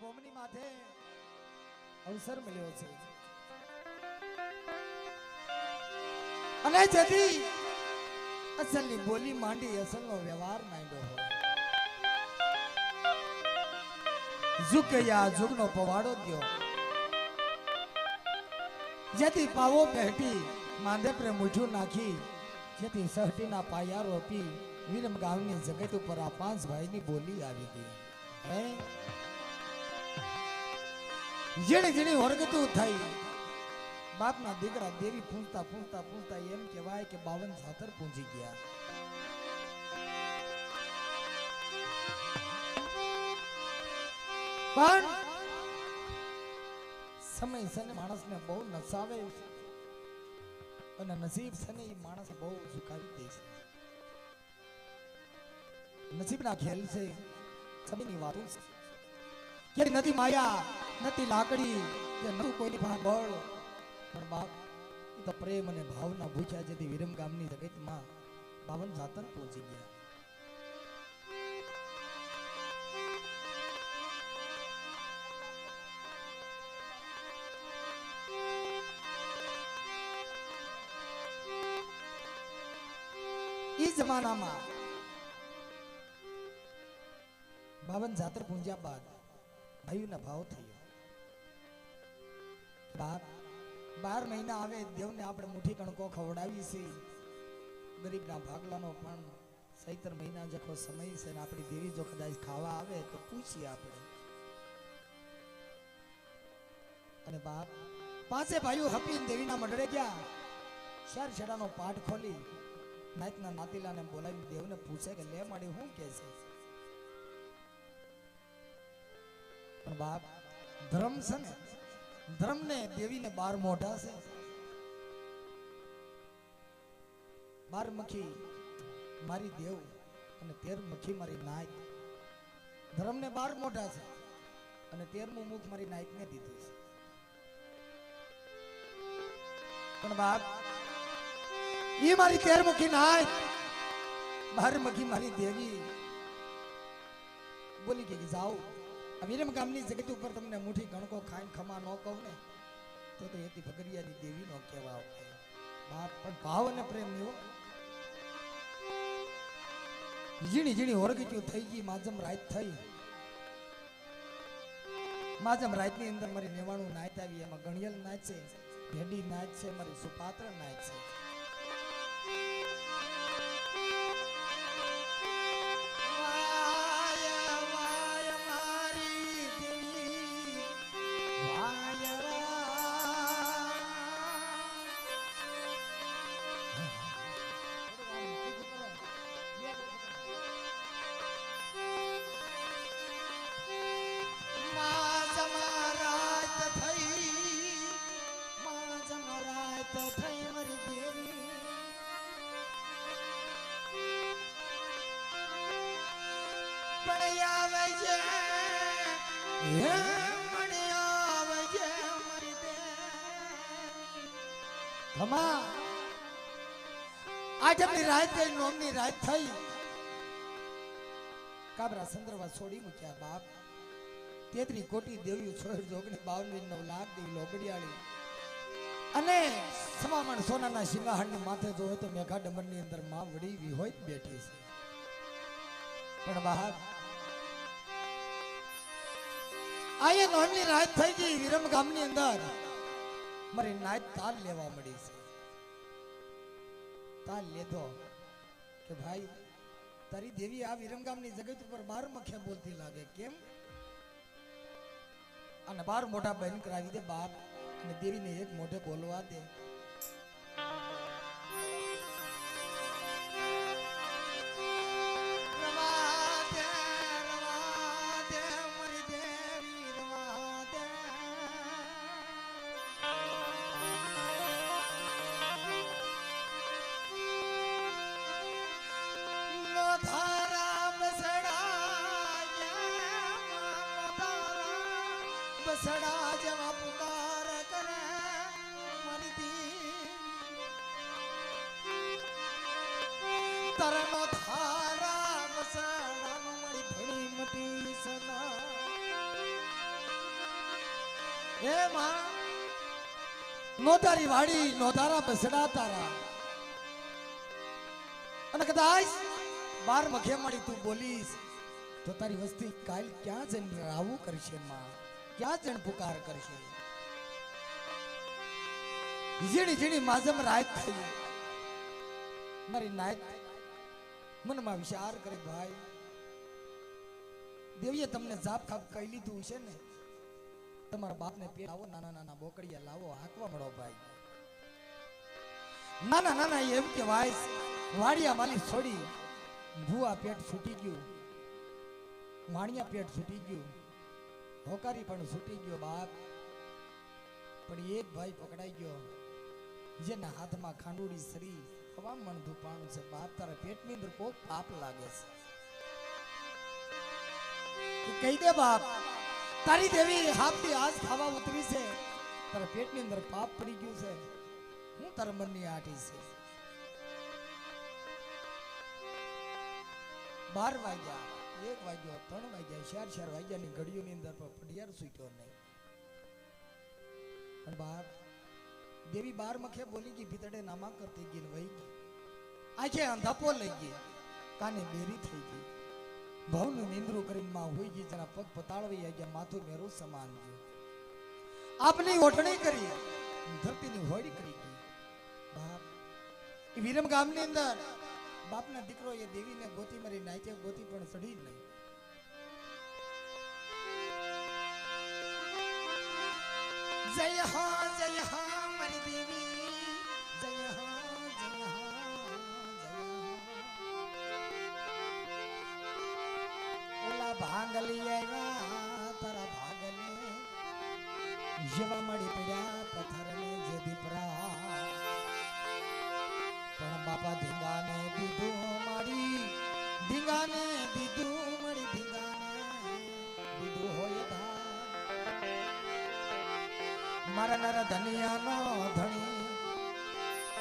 ભૂમિની માથે અવસર મળ્યો છે અને જેથી અસલની બોલી માંડી અસલનો વ્યવહાર માંડ્યો હોય ઝુકયા ઝુકનો પવાડો દ્યો જેથી પાવો પહેટી માંદે પ્રે મુઠ્ઠું નાખી જેથી સહટીના પાયા રોપી વિરમ ગામની જગત ઉપર આ પાંચ ભાઈની બોલી આવી ગઈ હે જેણી જેણી વર્ગતું થઈ બાપના દીકરા દેવી પૂંજતા પૂંજતા પૂંજતા એમ કહેવાય કે 52 સાતર પૂંજી ગયા પણ સમય સને માણસને બહુ નસાવે અને નસીબ સને એ માણસ બહુ ઝુકાવી દે છે નસીબના ખેલ છે સબની વાતો છે કે નથી માયા નથી લાકડી કે નથી કોઈની પાસે બળ પણ બાપ તો પ્રેમ અને ભાવના ભૂખ્યા જેથી વિરમ ગામની જગતમાં 52 સાતર પહોંચી ગયા इस जमाना में 52 जातर पूंजा बाद भाई ना भाव थयो बाप 12 महीना आवे देव ने આપણે મુઠ્ઠી કણકો ખવડાવી છે ગરીબના ભાગલાનો પણ 17 મહિના જખો સમય છે ને આપણી દેવી જો કદાચ ખાવા આવે તો પૂછી આપણે અને બાપ પાંચે ભાઈઓ હપીને દેવીના મંડળે ગયા શર શરાનો પાઠ ખોલી નાતના નાતીલાને બોલાવી દેવને પૂછે કે લે માડી હું કે છે પણ બાપ ધર્મ છે ને ધર્મને દેવીને 12 મોઢા છે 12 મખી મારી દેવ અને 13 મખી મારી નાત ધર્મને 12 મોઢા છે અને 13મું મુખ મારી નાતને દીધું છે પણ બાપ ये मारी 13 मुखी नाय 12 मुखी मारी देवी बोली के जाओ अवीरम गामनी जगत ऊपर तुमने मुठी गणको खाइन खमा नो कहू ने तो एती भगरियानी देवी नो केवा आवते बाप पण भाव અને પ્રેમ ની હો જીણી જીણી ઓરગીટ્યું થઈ ગઈ માજમ રાત થઈ માજમ રાત ની અંદર મારી નેવાણું નાચ આવી એમાં ગણિયલ નાચ છે ભેડી નાચ છે મારી સુપાત્ર નાચ છે आज अपनी रात गई नोमनी रात थई काबरा संदर्भा छोड़ी मुक्या बाप 33 कोटी देवी छोड़ जोगने 52 लाख देवी लोगड़ियाળી અને સમામણ સોનાના સિંહાસનની માથે જોવે તો મેઘા ડમરની અંદર માં વડીવી હોય બેઠી છે પણ બહાર આયે નોમની રાત થઈ ગઈ વિરમ ગામની અંદર મારી નાત તાલ લેવા મળી છે ताल लेतो के भाई तारी देवी आ विरमगामनी जगत पर 12 मखे बोलती लागे केम અને 12 મોટા બહેન કરાવી દે બાપ અને દેવીને એક મોઢે બોલવા દે बसड़ा जवा पुकार करे मरी दी तरनो थारा बसड़ा मरी भड़ी मटी सदा હે માં નો તારી વાડી નો તારા બસડા તારા અને કદાચ બાર મખે મળી તું બોલીશ તો તારી વસ્તી કાલ ક્યાં જઈને આવું કરશે માં ક્યાં જણ પુકાર કરશે ઝીણી ઝીણી માજમ રાત થઈ મારી નાયત મનમાં વિચાર કરે ભાઈ દેવીએ તમને જાપ ખાપ કહી લીધું છે ને તમારા બાપને પેટ આવો નાના નાના બોકડિયા લાવો હાંકવા મળો ભાઈ નાના નાના એમ કે વાય વાડિયા માલી છોડી ભૂવા પેટ છૂટી ગયું વાણિયા પેટ છૂટી ગયું હોકારી પણ છૂટી ગયો બાપ પણ એક ભાઈ પકડાઈ ગયો જેના હાથમાં ખાંડુડી સરી હવા મણધું પાણું છે બાપ તારા પેટની અંદર કોક પાપ લાગે છે કહી દે બાપ તારી દેવી હાથથી આજ ખાવા ઉતરી છે તારા પેટની અંદર પાપ પડી ગયું છે હું તારા મનની આટી છે 12 વાગ્યા 1 વાગ્યો 3 વાગ્યા 4 વાગ્યાની ઘડીઓની અંદર પડિયાર સૂટ્યો નહીં પણ બાપ દેવી 12 મખે બોલી ગઈ ભીતડે નામા કરતી ગઈ વહી ગઈ આંખે અંધાપો લઈ ગઈ કાને બેરી થઈ ગઈ ભવનું નિંદ્રું કરીને માં હોઈ ગઈ જરા પગ પતાળવી ગયા માથું મેરું સમાન ગયું આપની ઓટણી કરી ધરતીની હોડી કરી ગઈ બાપ એ વિરમ ગામની અંદર બાપના દીકરો એ દેવીને ગોતી મારી નાચે ગોતી પણ ચડી નહીં જય હા મારી દેવી જય હા ઓલા ભાંગલી આવ્યા તારા ભાગલે જેવા મળી પડ્યા પથ્થરને જે દીપરા પણ બાપા ધીંગાને દીધું મારી ધીંગાને દીધું મારી ધીંગાને દીધું હોય મારા નારા ધનિયાનો ધણી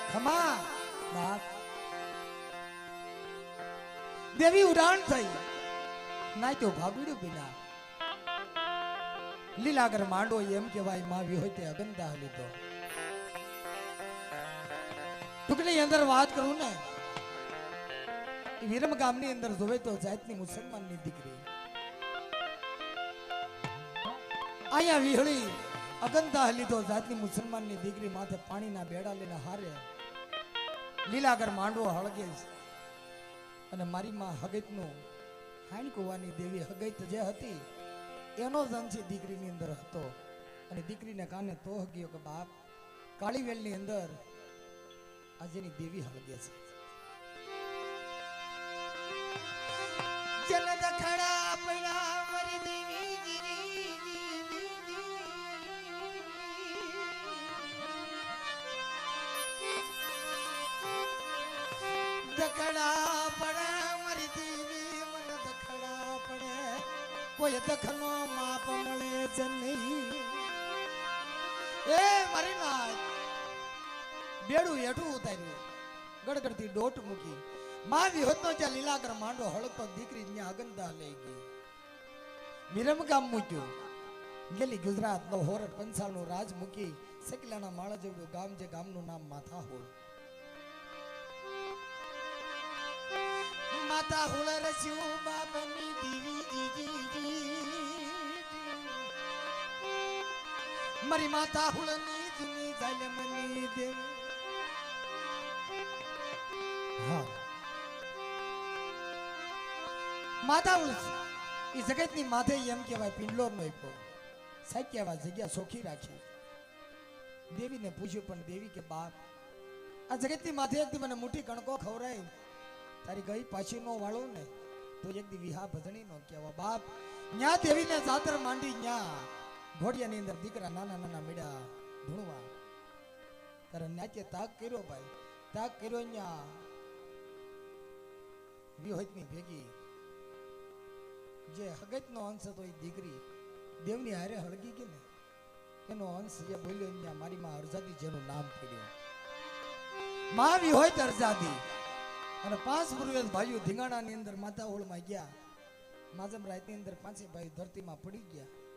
ખમા બાપ દેવી ઉડાણ થઈ ના તો ભાગડ્યું બિના લીલાગર માંડો એમ કેવાય માવી હોય તે અગંદા લીધો ટુકડી અંદર વાત કરું ને વિરમ ગામની અંદર જોવે તો જાતની મુસલમાનની દીકરી અહીંયા વિહળી અગંદા લીધો જાતની મુસલમાનની દીકરી માથે પાણીના બેડા લઈને હારે લીલાગર માંડવો હળગે અને મારી માં હગતનું હાણકુવાની દેવી હગત જે હતી એનો જ અંશ દીકરીની અંદર હતો અને દીકરીને કાને તો ગયો કે બાપ કાળીવેલની અંદર આજની દેવી હળગે છે જલ દખડા પડા મારી દેવી દખડા પડે મારી દેવી મને દખડા પડે કોઈ દખનો માપ મળે છે નહીં એ મારી નાથ બેડું હેઠું ઉતાર્યું ગડગડતી ડોટ મૂકી માવી હોતો ત્યાં લીલાગર માંડો હળતો દીકરી ત્યાં અગંદા લઈ ગઈ વિરમ ગામ મૂક્યું ગેલી ગુજરાત નો હોરટ પંચાળનું રાજ મૂકી સકલાના માળા જેવડું ગામ જે ગામનું નામ માથાહોળ માથાહોળ રસ્યું બાપની દીવી જીજી મારી માથાહોળની જૂની જાલમની દેવી માથાહોળ એ જગતની માથે એમ કહેવાય પિંડલોર નો આપ્યો સાક્યાવા જગ્યા સોખી રાખી દેવીને પૂછ્યું પણ દેવી કે બાપ આ જગતની માથે એકદી મને મુઠ્ઠી કણકો ખવરાય તારી ગઈ પાછી નો વાળો ને તો એકદી વિહા ભજણી નો કહેવા બાપ ન્યા દેવીને જાતર માંડી ન્યા ઘોડિયાની અંદર દીકરા નાના નાના મીડા ધૂણવા તારે નાચે તાક કર્યો ભાઈ તાક કર્યો ન્યા વિહોતની ભેગી જે હગતનો અંશ હતો એ દીકરી દેવની હારે હળગી ગઈ ને એનો અંશ જે બોલ્યો ત્યાં મારી માં અરજાદી જેનું નામ પડ્યું માવી હોય તો અરજાદી અને 5 પૂર્વેજ ભાઈઓ ધીંગાણાની અંદર માથાહોળમાં ગયા માજમ રાતની અંદર 5 ભાઈ ધરતીમાં પડી ગયા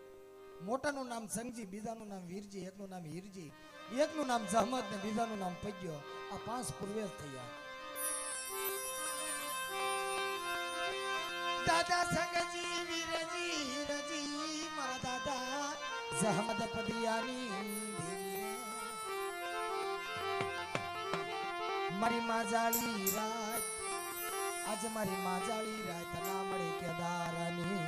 મોટાનું નામ સંગજી, બીજાનું નામ વીરજી, એકનું નામ હીરજી, એકનું નામ જહમત ને બીજાનું નામ પગ્યો. આ 5 પૂર્વેશ થયા. દાદા સંગજી, વીરજી, હીરજી, મારા દાદા જહમત પદિયાની દેવી, મારી માજાળી રાત, આજે મારી માજાળી રાત ના મળે કેદારાની.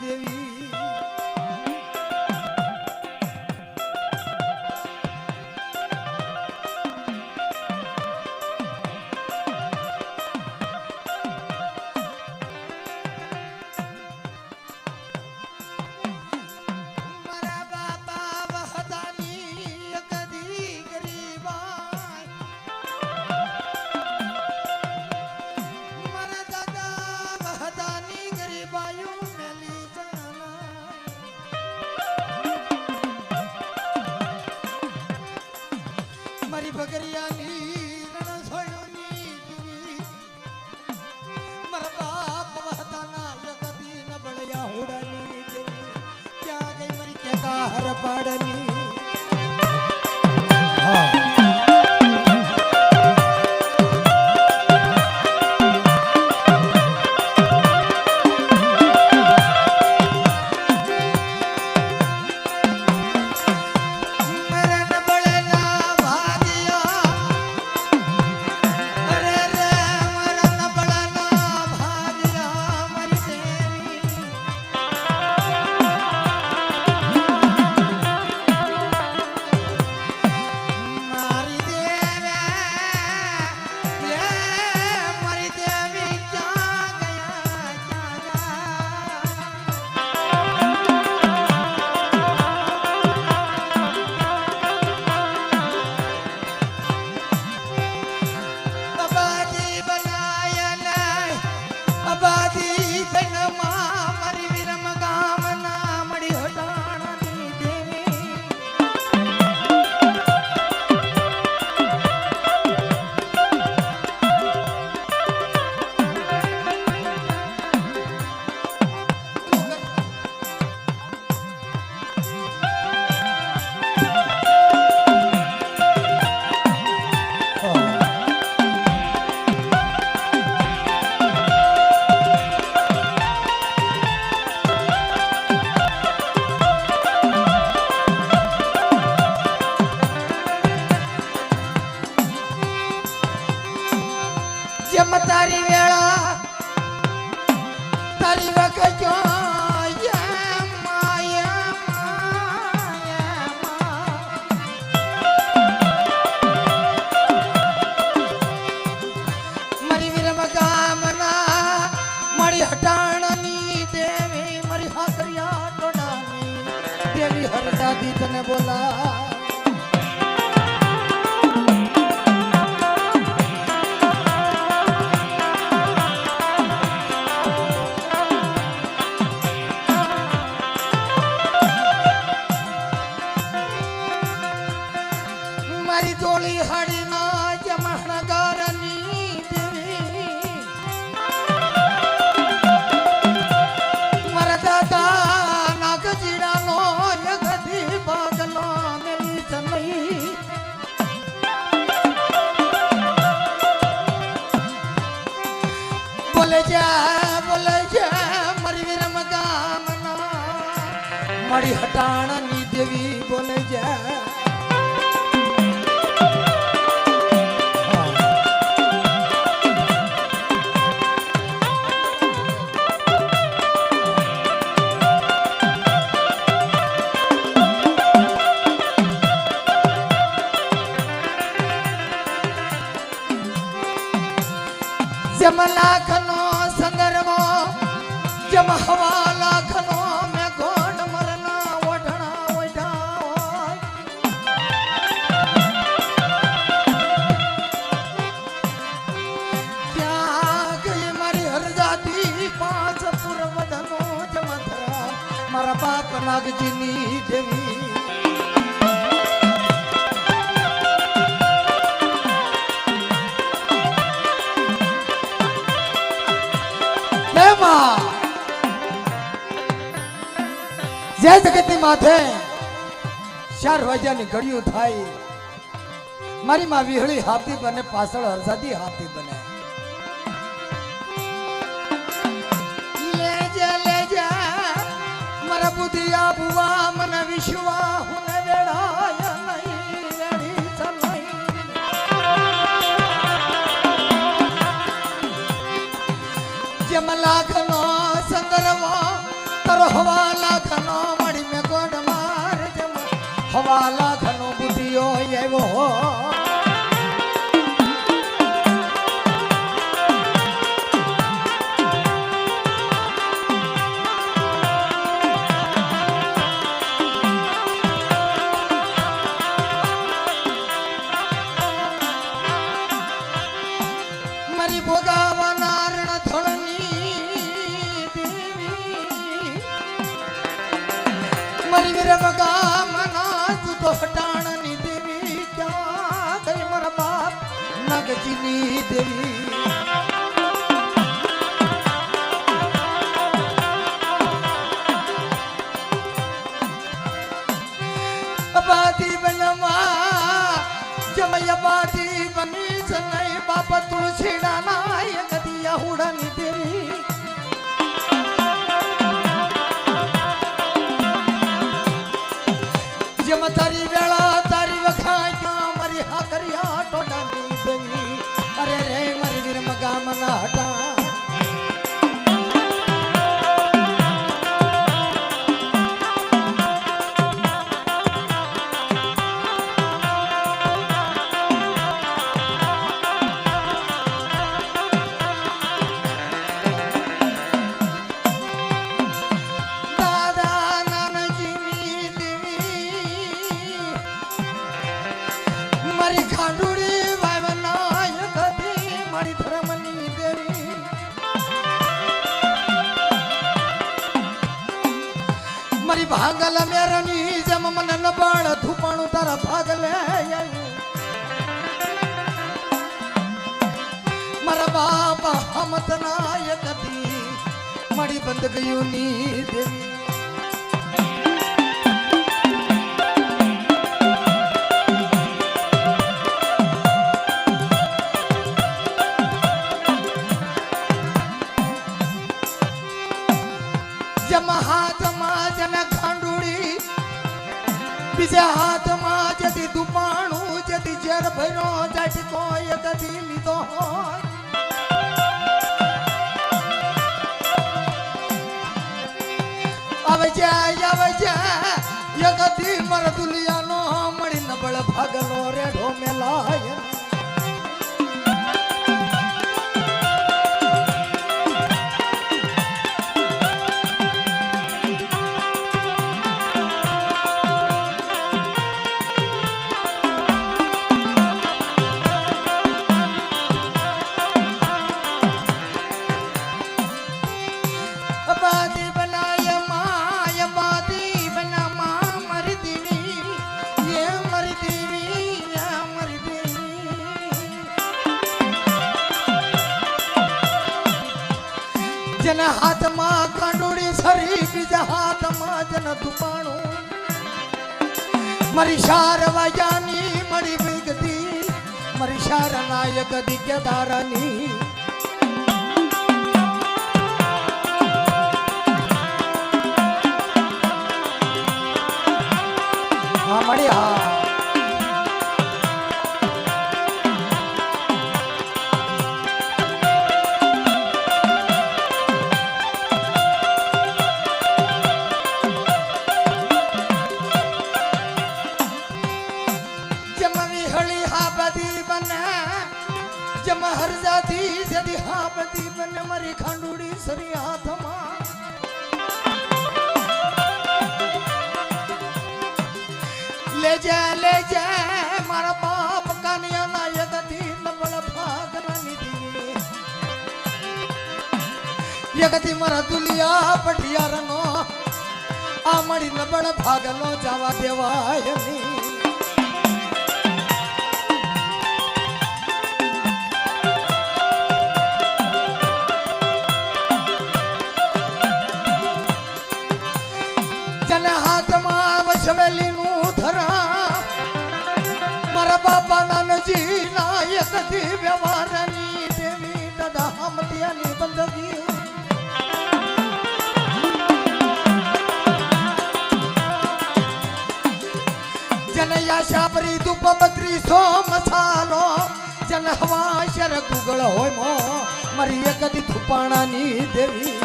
દેવી બગરિયાની રણ છોડ્યોની દીવી મારા બાપ વહતાના જગતી ન બળ્યા હોડાની દેવી ક્યાં ગઈ મારી કેકાર પાડની તારી વેળા તારી વખત મારી વિરમ કામના સુધી તને બોલા મારી જોડી હાડીના જમણગારની દેવી મારા દાદા નાગજીરાનો યગધી બાગલો મેલી ચમઈ બોલે જા મારી વિરમ ગામના મારી હટાણની દેવી બોલે જા जम लाखनो संदर्भो जम हवा लाखनो में गोड मरना ओढ़ना ओढ़ा क्या गई मारी हर जाती पांच पुरवदनो जमधरा मारा बाप नागजीनी देवी જય જગતની માથે 4 વાગ્યાની ઘડિયું થાય મારી માં વિહળી હાથી બને પાછળ હરસાદી હાથી બને લેજે મારા બુધિયા બુવા મને વિશ્વા હું વેડાય નહીં વેડી ચલાઈ જમ લાખનો સંદર્ભ તારો હવા લાખનો મળી મેં ગોડ માર જમ હવા લાખનો બુદ્ધિયો આવ્યો મારી ભોગાવાના રણ ધોળની મારી વિરમ ગામના તું તો હટાણની દેવી ક્યાં ગઈ મારા બાપ નાગજીની દેવી અબાદી બનવા જમૈયા બાદી બની સનઈ બાપ તુલસીડા નાય કદી આહુડાની દેવી જેમ તારી વેળા તારી વખાયા મારી હાકરિયા ટોટાની દેવી અરે રે મારી વિરમ ગામના હટા મારી ખાંડુડી વાવનાય કદી મારી ધર્મની દેવી મારી ભાગલ મેરની જેમ મને નબળ ધૂપણું તારા ભાગલે મારા બાપ હમત નાય કદી મારી બંધ ગયું ની દેવી હાથમાં જને ખાંડુડી બીજા હાથમાં જતી દુપાણું જતી ઝેર ભર્યો જાટકો એ કદી લીધો હોય આવે જાય એ કદી મર દુલિયાનો મળી નબળ ભાગલો રેઢો મેલાય જન હાથમાં કાંડોળી સરી બીજા હાથમાં જન દુપાણું મારી શાર વાજાની મળી વિગતી મારી શાર નાયક દિગ્ય તારાની હા મળી હા हर जाती जदी हाँ बदी बन मरी खांडूड़ी सरी हाथमा ले जा मारा बाप कानिया ना यगती नबल भागना निधि यगती मारा दुलिया पटिया रंगो आ मरी नबल भागनो जावा देवाय नी सवेली नु धरा मारा बापा नानजी नायक दी व्यवहारनी देवी दादा हमदियानी बंदगी जन याशापरी दुप बत्री सो मसालो जन हवा शर गुगल होय मो मरी एक दी थुपाणानी देवी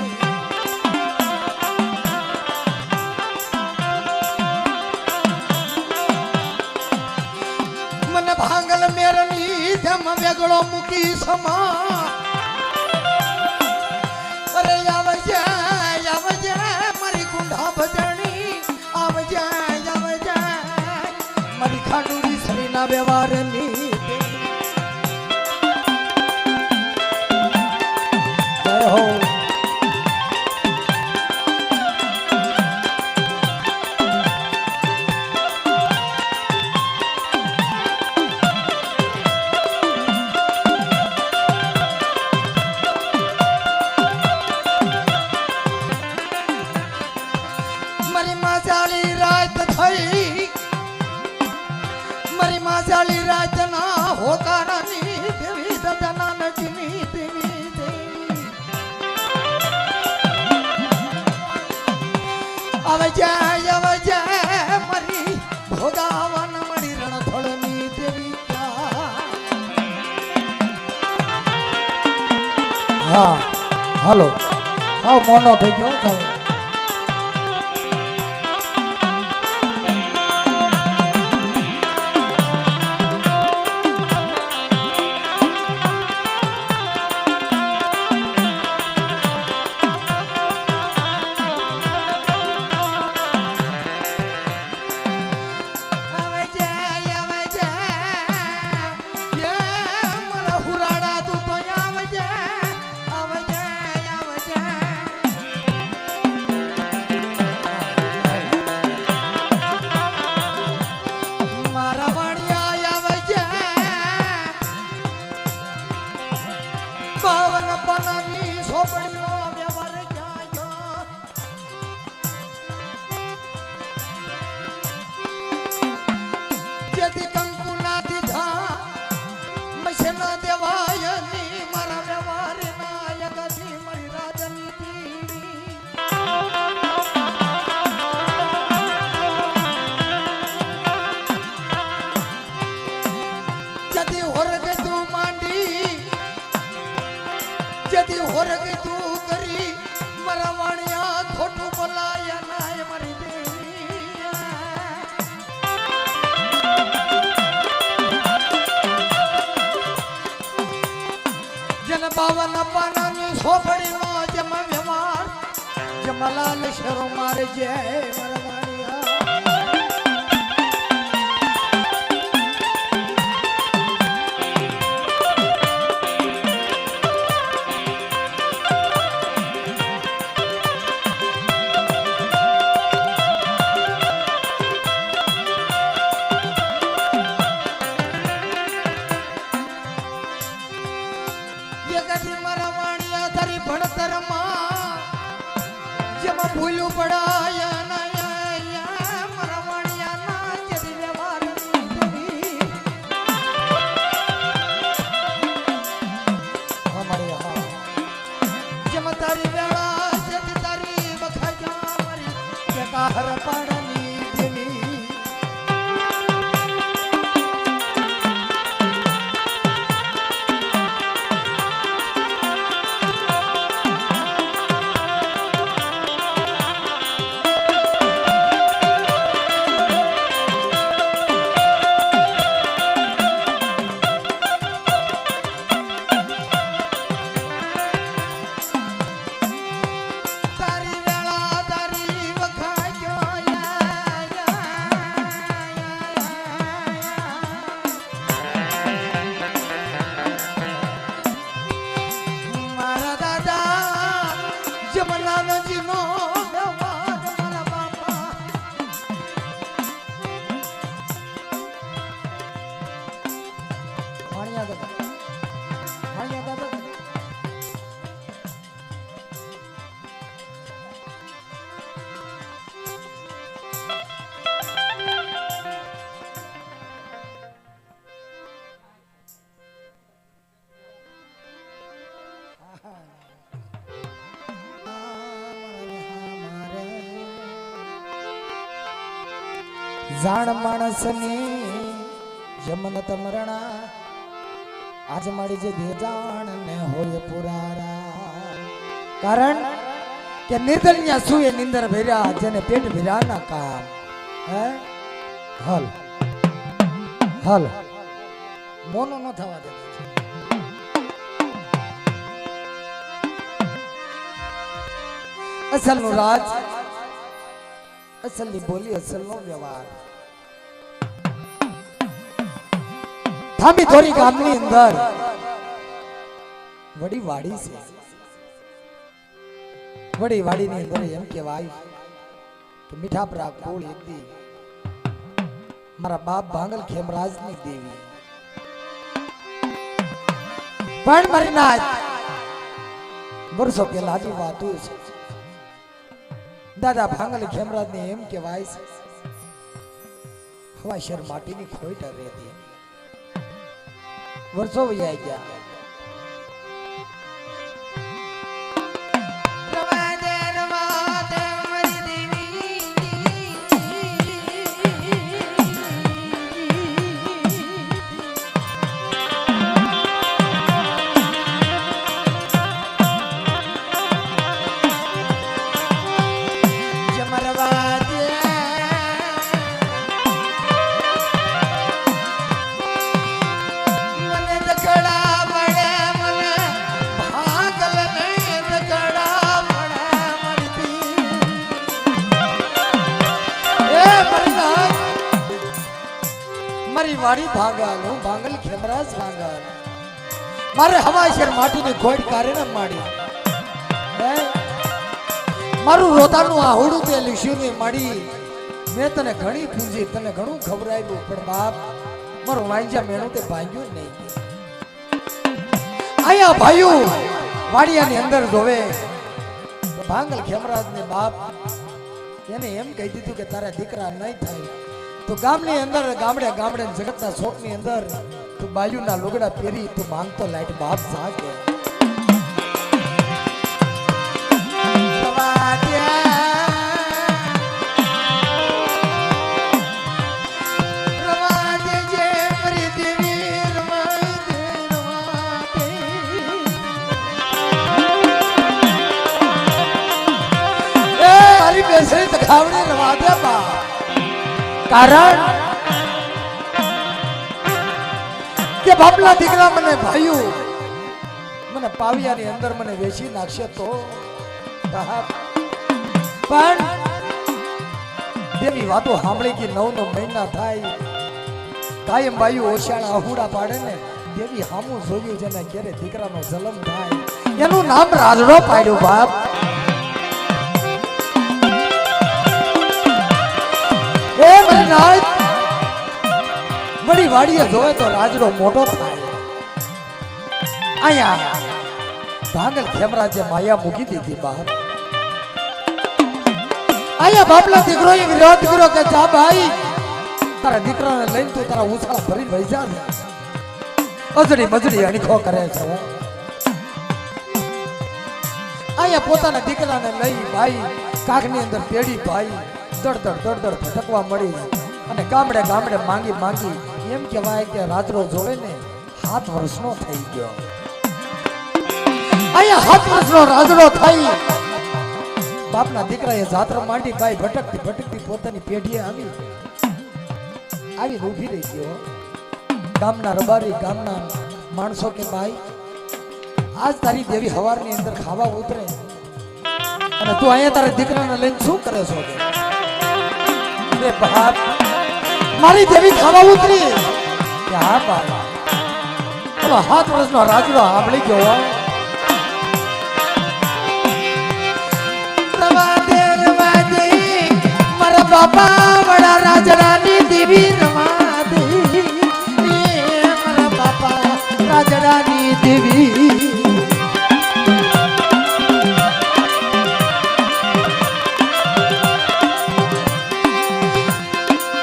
भांगल मेरनी धम वेगड़ो मुकी समा अरे आवजे मरी गुंडा भजनी आवजे मरी खांडूड़ी सरीना व्यवहारनी जय हो मरी माजाली राजना होकारानी देवी ददना नजनी देवी आवजे मरी भोगावन मरी रणथळनी देवी हाँ हेलो आओ मोनो થઈ ગયો તમે હોરગ તું કરી મારા વાણિયા ખોટું બોલાયા નાય મારી દેવી જન બાવન પાનાની સોપડીનો જમ વ્યવહાર જમલાલ શરો મારે જય મારા વાણિયા ભણતરમાં ભૂલું પડાય મરવાણિયા ના ચરી વ્યવહાર અમારી હા જેમ તારી વેળા છે તારી બખાજા મારી કે કાહર પાડની ધીની જાણ માણસની જમનત મરણા આજ મારી જે દે જાણ ને હોય પુરારા કારણ કે નિર્દલિયા સુએ નિંદર ભર્યા જેને પેટ ભર્યા ના કામ હે હલ હલ મોનો ન થવા દે અસલ નું રાજ અસલ ની બોલી અસલ નો વ્યવહાર થાંભી ધોરી ગામની અંદર વડી વાડી છે વડી વાડીની અંદર એમ કહેવાય કે મીઠા પ્રા કુળ એકદી મારા બાપ ભાંગલ ખેમરાજની દેવી પણ મારી નાથ વર્ષો પહેલા ની વાતો છે દાદા ભાંગલ ખેમરાજને એમ કહેવાય છે હવા શેર માટીની ખોટ રહેતી વર્ષો વૈયા ગયા વાડી ભાંગલ હું ભાંગલ ખેમરાજ ભાંગલ મારે હવા શેર માટીની ખોટ કારેને માડી મારું રોતાનું આ હોડું તે લીસ્યું ને માડી મેં તને ઘણી પૂંજી તને ઘણું ખબરાયું પણ બાપ મારું વાંજ્યા મેણું તે ભાંગ્યું નહીં આયા ભાઈઓ વાડિયાની અંદર જોવે ભાંગલ ખેમરાજ ને બાપ એને એમ કહી દીધું કે તારા દીકરા નહીં થાય તો ગામની અંદર ગામડે ગામડે જગતના શોકની અંદર તું બાયુના લુગડા પહેરી તું માંગતો લાઈટ બાપ જાગે કારણ કે બાપલા દીકરા મને ભાઈઓ મને પાવિયાની અંદર મને વેચી નાખશે તો પણ દેવી વાતો સાંભળી કે 9 મહિના થાય કાયમ બાયુ ઓછાળા અહુડા પાડે ને દેવી હામું જોયું જેને ક્યારે દીકરાનો જન્મ થાય એનું નામ રાજડો પાડ્યું બાપ વડી વાડીએ જોવે તો રાજડો મોટો થાય આયા ભાંગલ ખેમરાજે માયા મૂકી દીધી બહાર આયા બાપલા દીકરો એ વિરોધ કર્યો કે જા ભાઈ તારા દીકરાને લઈને તું તારા ઉછાળા ભરી વહી જા ને અજડી મજડી અણીખો કરે છે આયા પોતાના દીકરાને લઈ ભાઈ કાગની અંદર પેડી ભાઈ દડ ભટકવા મળી અને ગામડે ગામડે માંગી માંગી એમ કહેવાય કે રાત્રો જોવે ને 7 વર્ષનો થઈ ગયો આયા 7 વર્ષનો રાજડો થઈ બાપના દીકરાએ જાત્રા માંડી ભાઈ ભટકતી પોતાની પેઢીએ આવી ઊભી રહી ગયો ગામના રબારી ગામના માણસો કે ભાઈ આજ તારી દેવી હવારની અંદર ખાવા ઉતરે અને તું અહીંયા તારા દીકરાને લઈને શું કરે છો રે બાપ મારી દેવી ખાવા ઉતરી કે હા બાપ 7 વર્ષનો રાજડો સાંભળી ગયો મારા બાપા વડા રાજડાની દેવી રમા દે મારા બાપા રાજડાની દેવી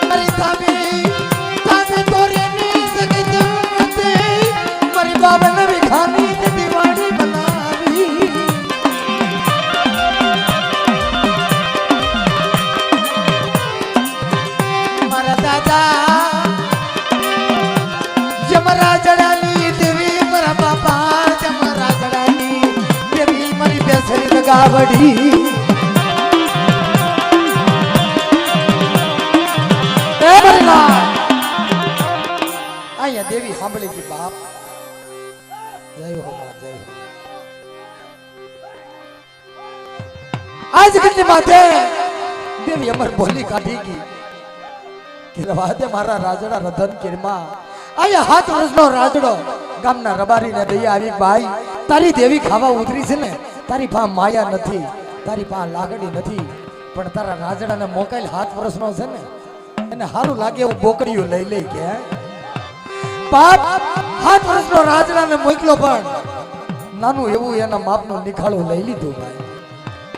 મારી તામે તોરે ની સગત મતે મારી બાબા નવી ખાની દિવાળી બનાવી જમરાજડાની દેવી મારા બાપા જમરાજડાની દેવી મારી બેસરી લગાવડી એ બરલા આયા દેવી સાંભળી કે બાપ જય હો જય આજ કેટલી માથે દેવી અમર બોલી કાઢી ગઈ કે રવાદે મારા રાજડા રધન કિરમાં આયા 7 વર્ષનો રાજડો ગામના રબારીને દયા આવી ભાઈ તારી દેવી ખાવા ઉતરી છે ને તારી પા માયા નથી તારી પા લાગડી નથી પણ તારા રાજડાને મોકલ 7 વર્ષનો છે ને એને સારું લાગે એવું બોકડીઓ લઈ લે કે બાપ 7 વર્ષનો રાજડાને મોકલો પણ નાનું એવું એના માપનું નિખાળું લઈ લીધું ભાઈ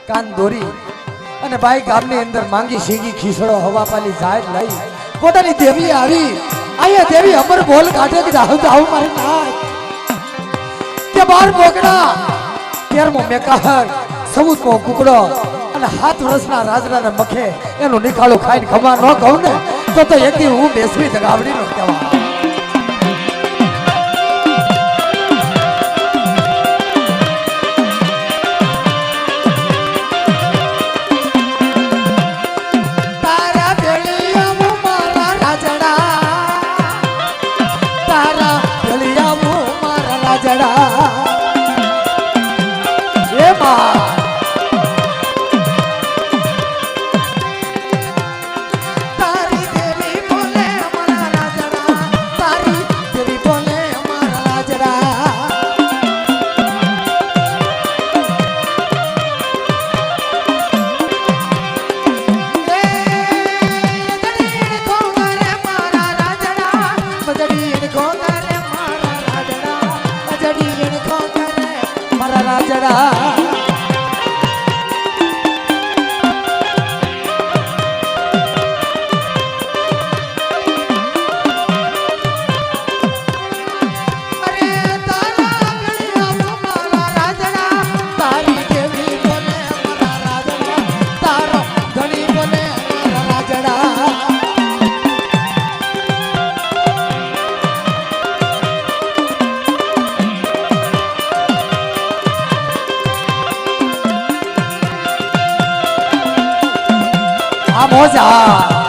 કાન દોરી અને ભાઈ ગામની અંદર માંગી સીગી ખીસડો હવા પાલી જાય લઈ પોતાની દેવી આવી આયા દેવી અમર બોલ કાઢે કે જાવ જાવ મારી નાય કે બાર બોકડા 13મો મેકાહર 14મો કુકડો અને 7 વર્ષના રાજડાને મખે એનું નિખાળું ખાઈને ખમા ન કહું ને તો એકદી હું બેસવી જગાવડી નો કહેવા મોજા